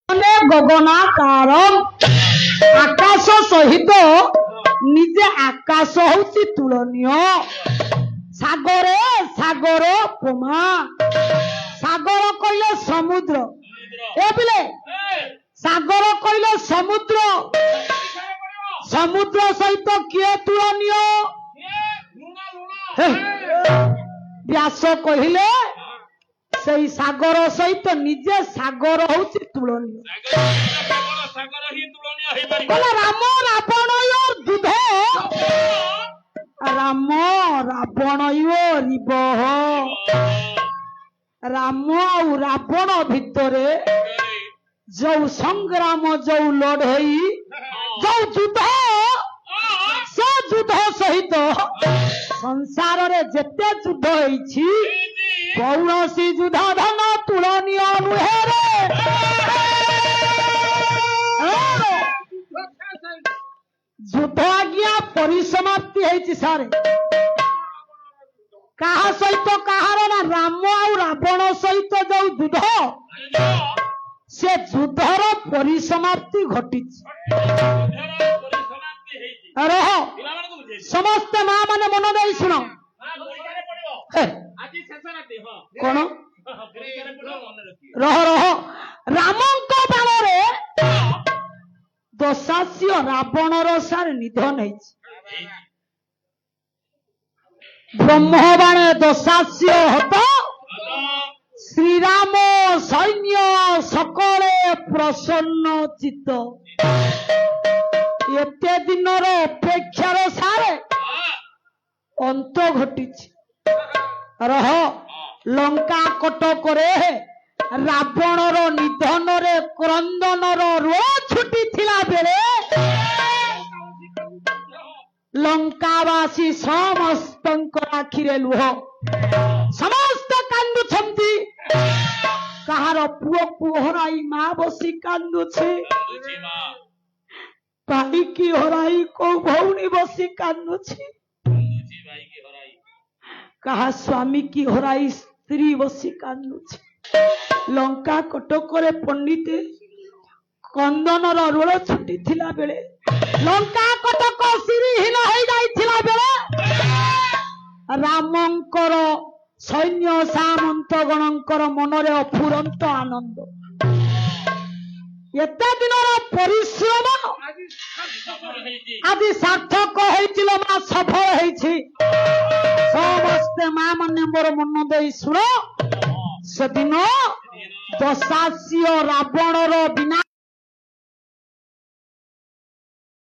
गगनाकार आकाश सहित निजे आकाश होची तुलनीय सागरे सागर उपमा सागर कहले समुद्र ए बिले सागर कहले समुद्र समुद्र सहित किए तुलनीय व्यास कहले से सागर सहित निजे सागर होची तुलनीय राम रावण युद्ध राम रावण रिब राम और रावण भितरे जो संग्राम जो लड़ई जो युद्ध से युद्ध सहित संसार रे जेते युद्ध होईछि कौनसी युद्ध धन तुलनीय नुहे रे युद्ध आज्ञा परिसमाप्ति है सारे कहा सहित कहार ना राम और रावण सहित जो युद्ध से युद्धर परिसमाप्ति घटी रह समस्त माँ माने मन दे शुण कौन रह रह राम बाण दशास्य रावणर सार निधन है ब्रह्मबाण दशास्य हत श्रीराम सैन्य सकले प्रसन्न चित्त एते दिनर अपेक्षार सारे अंत घटी रह लंका कटकरे रावणर निधन रे क्रंदनर रो छुटी थिला बेले लंकावासी समस्त आखिरे लुह समस्त कांदुछंती कहार पुओ को हराई माँ बसी कांदुछे भाई की हराई को भौणी बसी कांदुछे कहा स्वामी की हराई स्त्री बसी कांदुछे लंका कटकरे पंडित कंदनर रोल छुटी थिला बेले लंका कटक सिरिहीन हो जाइथिला बेले रामंकर सैन्य सामंत गणंकर मनरे अफुरंत आनंद एते दिनर परिश्रम आदि सार्थक होइतिलो मा सफल होइछि समस्त माँ माने मोर मन देई सुनो सेदिन दशास्य रावणर